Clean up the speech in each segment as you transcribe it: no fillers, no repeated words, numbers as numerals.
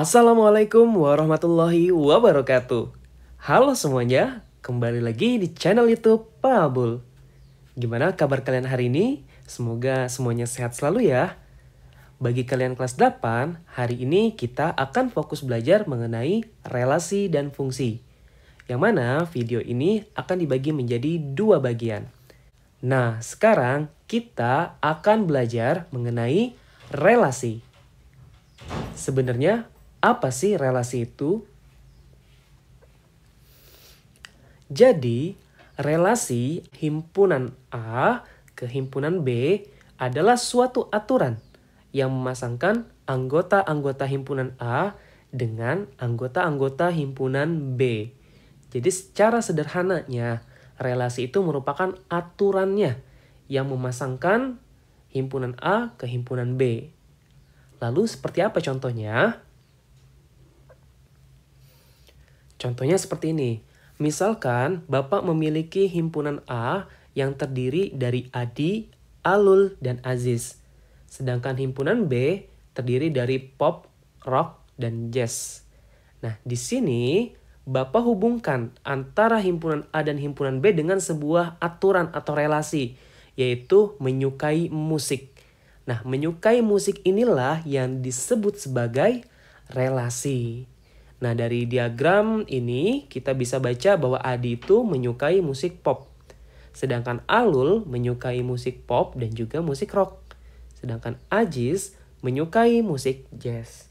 Assalamualaikum warahmatullahi wabarakatuh. Halo semuanya, kembali lagi di channel YouTube Pak Abul. Gimana kabar kalian hari ini? Semoga semuanya sehat selalu ya. Bagi kalian kelas 8, hari ini kita akan fokus belajar mengenai relasi dan fungsi. Yang mana video ini akan dibagi menjadi dua bagian. Nah, sekarang kita akan belajar mengenai relasi. Sebenarnya apa sih relasi itu? Jadi, relasi himpunan A ke himpunan B adalah suatu aturan yang memasangkan anggota-anggota himpunan A dengan anggota-anggota himpunan B. Jadi secara sederhananya, relasi itu merupakan aturannya yang memasangkan himpunan A ke himpunan B. Lalu seperti apa contohnya? Contohnya seperti ini. Misalkan Bapak memiliki himpunan A yang terdiri dari Adi, Alul, dan Aziz. Sedangkan himpunan B terdiri dari pop, rock, dan jazz. Nah, di sini Bapak hubungkan antara himpunan A dan himpunan B dengan sebuah aturan atau relasi, yaitu menyukai musik. Nah, menyukai musik inilah yang disebut sebagai relasi. Nah, dari diagram ini kita bisa baca bahwa Adi itu menyukai musik pop. Sedangkan Alul menyukai musik pop dan juga musik rock. Sedangkan Aziz menyukai musik jazz.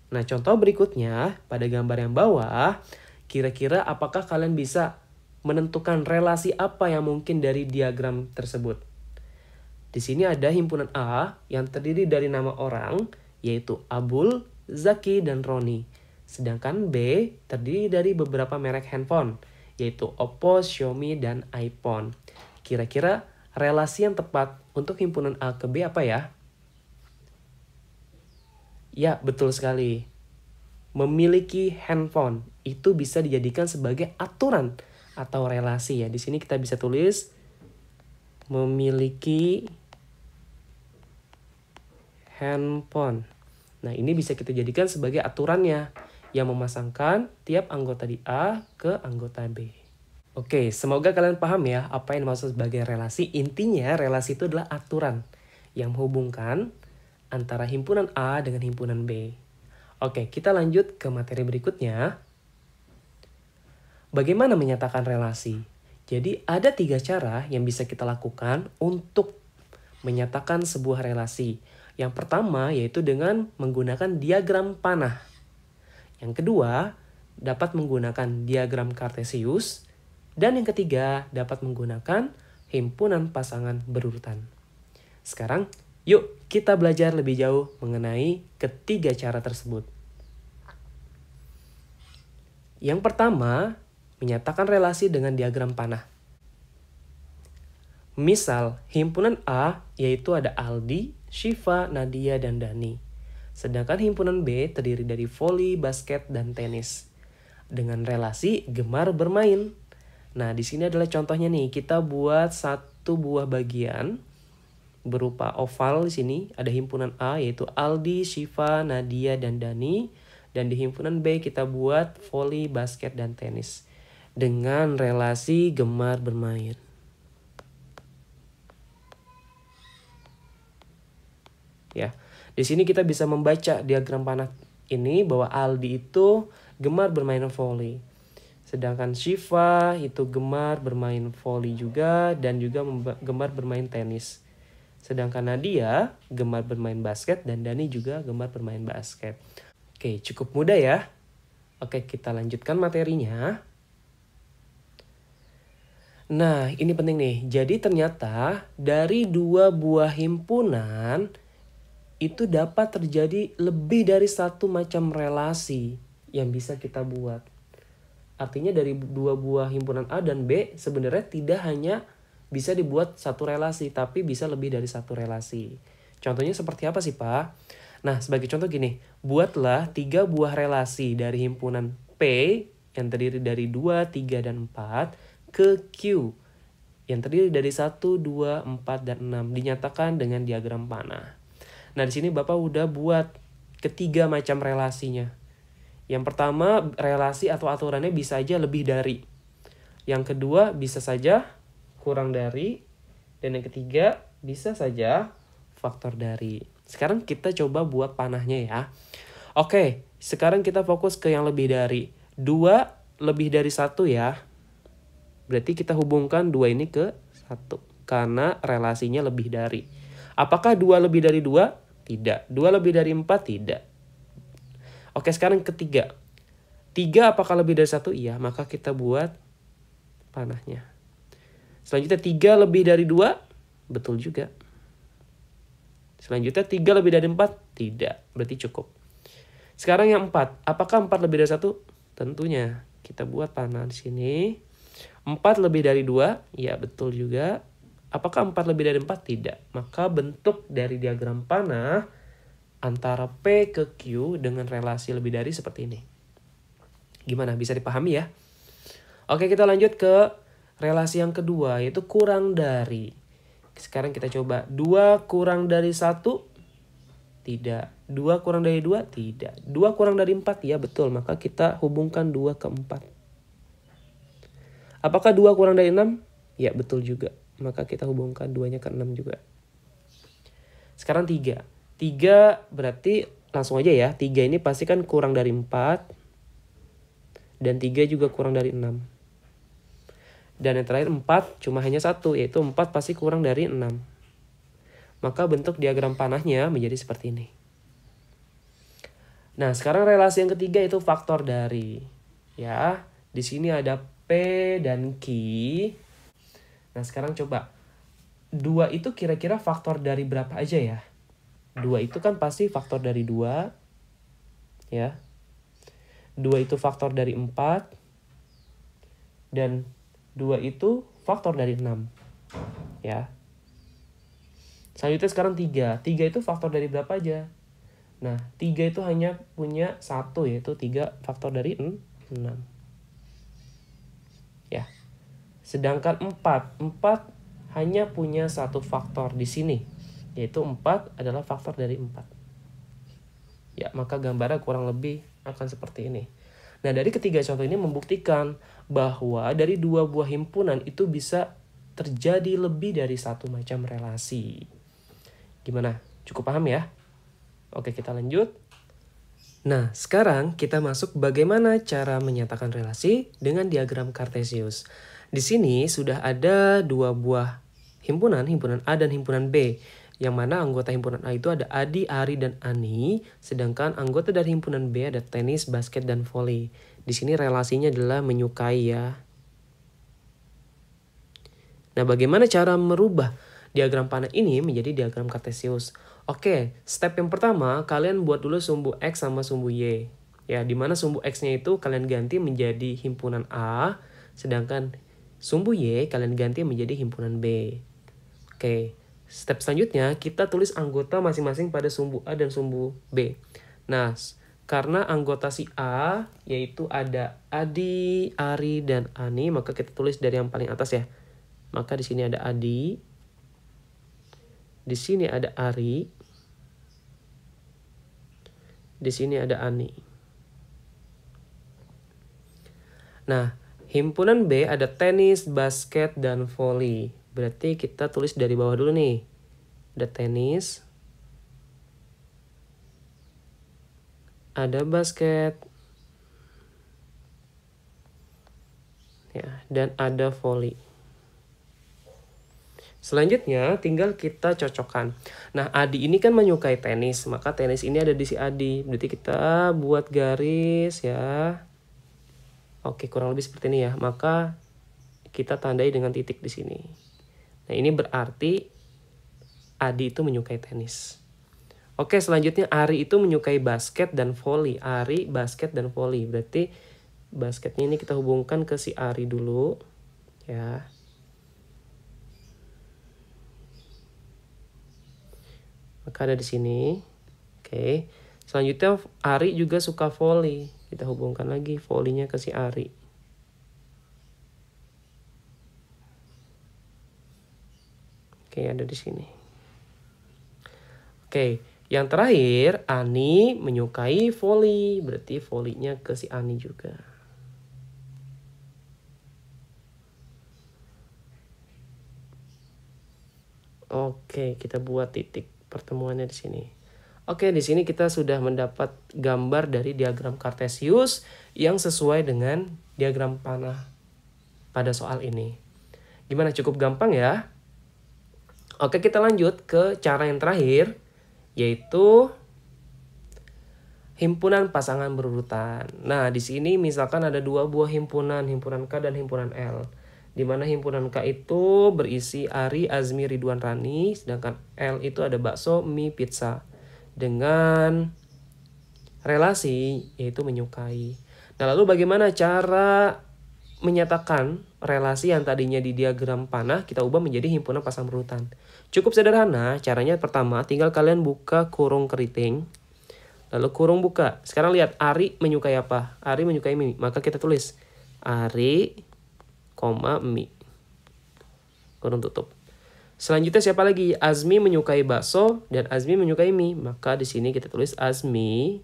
Nah, contoh berikutnya pada gambar yang bawah, kira-kira apakah kalian bisa menentukan relasi apa yang mungkin dari diagram tersebut? Di sini ada himpunan A yang terdiri dari nama orang, yaitu Abul, Zaki, dan Roni. Sedangkan B terdiri dari beberapa merek handphone, yaitu Oppo, Xiaomi, dan iPhone. Kira-kira relasi yang tepat untuk himpunan A ke B apa ya? Ya, betul sekali. Memiliki handphone itu bisa dijadikan sebagai aturan atau relasi ya. Di sini kita bisa tulis memiliki handphone. Nah, ini bisa kita jadikan sebagai aturannya yang memasangkan tiap anggota di A ke anggota B. Oke, semoga kalian paham ya apa yang dimaksud sebagai relasi. Intinya, relasi itu adalah aturan yang menghubungkan antara himpunan A dengan himpunan B. Oke, kita lanjut ke materi berikutnya. Bagaimana menyatakan relasi? Jadi, ada 3 cara yang bisa kita lakukan untuk menyatakan sebuah relasi. Yang pertama yaitu dengan menggunakan diagram panah. Yang kedua, dapat menggunakan diagram kartesius. Dan yang ketiga, dapat menggunakan himpunan pasangan berurutan. Sekarang, yuk kita belajar lebih jauh mengenai ketiga cara tersebut. Yang pertama, menyatakan relasi dengan diagram panah. Misal, himpunan A yaitu ada Aldi, Syifa, Nadia, dan Dani. Sedangkan himpunan B terdiri dari voli, basket, dan tenis. Dengan relasi gemar bermain. Nah, di sini adalah contohnya nih. Kita buat satu buah bagian berupa oval di sini. Ada himpunan A yaitu Aldi, Syifa, Nadia, dan Dani. Dan di himpunan B kita buat voli, basket, dan tenis. Dengan relasi gemar bermain. Ya. Di sini kita bisa membaca diagram panah ini bahwa Aldi itu gemar bermain voli. Sedangkan Syifa itu gemar bermain voli juga dan juga gemar bermain tenis. Sedangkan Nadia gemar bermain basket dan Dani juga gemar bermain basket. Oke, cukup mudah ya. Oke, kita lanjutkan materinya. Nah, ini penting nih. Jadi ternyata dari 2 buah himpunan itu dapat terjadi lebih dari satu macam relasi yang bisa kita buat. Artinya dari 2 buah himpunan A dan B sebenarnya tidak hanya bisa dibuat satu relasi, tapi bisa lebih dari satu relasi. Contohnya seperti apa sih, Pak? Nah, sebagai contoh gini, buatlah 3 buah relasi dari himpunan P yang terdiri dari 2, 3, dan 4 ke Q yang terdiri dari 1, 2, 4, dan 6 dinyatakan dengan diagram panah. Nah, di sini Bapak udah buat ketiga macam relasinya. Yang pertama, relasi atau aturannya bisa aja lebih dari. Yang kedua, bisa saja kurang dari. Dan yang ketiga, bisa saja faktor dari. Sekarang kita coba buat panahnya ya. Oke, sekarang kita fokus ke yang lebih dari. 2 lebih dari 1 ya. Berarti kita hubungkan 2 ini ke 1. Karena relasinya lebih dari. Apakah 2 lebih dari 2? Tidak. 2 lebih dari 4? Tidak. Oke, sekarang ketiga. 3 apakah lebih dari 1? Iya, maka kita buat panahnya. Selanjutnya 3 lebih dari 2? Betul juga. Selanjutnya 3 lebih dari 4? Tidak. Berarti cukup. Sekarang yang 4. Apakah 4 lebih dari 1? Tentunya. Kita buat panah di sini. 4 lebih dari 2? Ya, betul juga. Apakah 4 lebih dari 4? Tidak. Maka bentuk dari diagram panah antara P ke Q dengan relasi lebih dari seperti ini. Gimana? Bisa dipahami ya? Oke, kita lanjut ke relasi yang kedua, yaitu kurang dari. Sekarang kita coba. 2 kurang dari 1? Tidak. 2 kurang dari 2? Tidak. 2 kurang dari 4? Ya, betul. Maka kita hubungkan 2 ke 4. Apakah 2 kurang dari 6? Ya, betul juga. Maka kita hubungkan 2-nya ke 6 juga. Sekarang 3. 3 berarti langsung aja ya. 3 ini pasti kan kurang dari 4. Dan 3 juga kurang dari 6. Dan yang terakhir 4 cuma hanya 1. Yaitu 4 pasti kurang dari 6. Maka bentuk diagram panahnya menjadi seperti ini. Nah, sekarang relasi yang ketiga itu faktor dari. Ya, di sini ada P dan Q. Nah, sekarang coba. 2 itu kira-kira faktor dari berapa aja ya? 2 itu kan pasti faktor dari 2. Ya. 2 itu faktor dari 4. Dan 2 itu faktor dari 6. Ya. Selanjutnya sekarang 3. 3 itu faktor dari berapa aja? Nah, 3 itu hanya punya 1, yaitu 3 faktor dari 6. Ya. Sedangkan 4 hanya punya 1 faktor di sini, yaitu 4 adalah faktor dari 4. Ya, maka gambarnya kurang lebih akan seperti ini. Nah, dari ketiga contoh ini membuktikan bahwa dari 2 buah himpunan itu bisa terjadi lebih dari 1 macam relasi. Gimana? Cukup paham ya? Oke, kita lanjut. Nah, sekarang kita masuk bagaimana cara menyatakan relasi dengan diagram Cartesius. Di sini sudah ada 2 buah himpunan A dan himpunan B. Yang mana anggota himpunan A itu ada Adi, Ari, dan Ani. Sedangkan anggota dari himpunan B ada tenis, basket, dan voli. Di sini relasinya adalah menyukai ya. Nah, bagaimana cara merubah diagram panah ini menjadi diagram Cartesius? Oke, step yang pertama, kalian buat dulu sumbu X sama sumbu Y. Ya, dimana sumbu X-nya itu kalian ganti menjadi himpunan A, sedangkan sumbu Y kalian ganti menjadi himpunan B. Oke, step selanjutnya kita tulis anggota masing-masing pada sumbu A dan sumbu B. Nah, karena anggota si A yaitu ada Adi, Ari, dan Ani, maka kita tulis dari yang paling atas ya. Maka di sini ada Adi, di sini ada Ari, di sini ada Ani. Nah, himpunan B ada tenis, basket, dan voli. Berarti kita tulis dari bawah dulu nih. Ada tenis, ada basket, ya, dan ada voli. Selanjutnya tinggal kita cocokkan. Nah, Adi ini kan menyukai tenis, maka tenis ini ada di si Adi. Berarti kita buat garis ya. Oke, kurang lebih seperti ini ya. Maka kita tandai dengan titik di sini. Nah, ini berarti Adi itu menyukai tenis. Oke, selanjutnya Ari itu menyukai basket dan voli. Ari, basket, dan voli. Berarti basketnya ini kita hubungkan ke si Ari dulu. Ya. Maka ada di sini. Oke. Selanjutnya Ari juga suka voli. Kita hubungkan lagi volinya ke si Ari. Oke, ada di sini. Oke, Yang terakhir, Ani menyukai voli. Berarti volinya ke si Ani juga. Oke, kita buat titik pertemuannya di sini. Oke, di sini kita sudah mendapat gambar dari diagram Cartesius yang sesuai dengan diagram panah pada soal ini. Gimana, cukup gampang ya? Oke, kita lanjut ke cara yang terakhir, yaitu himpunan pasangan berurutan. Nah, di sini misalkan ada dua buah himpunan K dan himpunan L. Di mana himpunan K itu berisi Ari, Azmi, Ridwan, Rani, sedangkan L itu ada bakso, mie, pizza. Dengan relasi yaitu menyukai. Nah, lalu bagaimana cara menyatakan relasi yang tadinya di diagram panah kita ubah menjadi himpunan pasangan berurutan? Cukup sederhana, caranya pertama tinggal kalian buka kurung keriting. Lalu kurung buka. Sekarang lihat Ari menyukai apa? Ari menyukai mie. Maka kita tulis Ari, mie. Kurung tutup. Selanjutnya siapa lagi? Azmi menyukai bakso dan Azmi menyukai mie. Maka di sini kita tulis Azmi,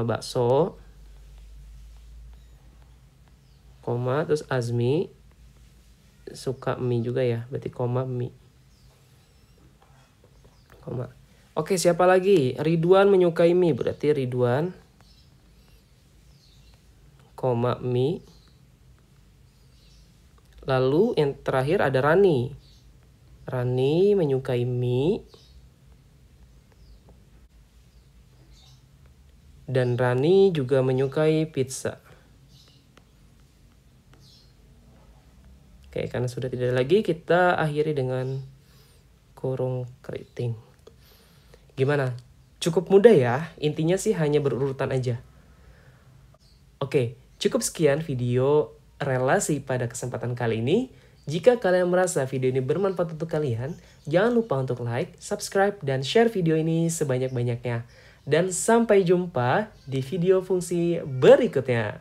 bakso, terus Azmi suka mie juga ya. Berarti mie. Oke, siapa lagi? Ridwan menyukai mie. Berarti Ridwan, mie. Lalu yang terakhir ada Rani. Rani menyukai mie. Dan Rani juga menyukai pizza. Oke, karena sudah tidak ada lagi, kita akhiri dengan kurung keriting. Gimana? Cukup mudah ya? Intinya sih hanya berurutan aja. Oke, cukup sekian video relasi pada kesempatan kali ini. Jika kalian merasa video ini bermanfaat untuk kalian, jangan lupa untuk like, subscribe, dan share video ini sebanyak-banyaknya. Dan sampai jumpa di video fungsi berikutnya.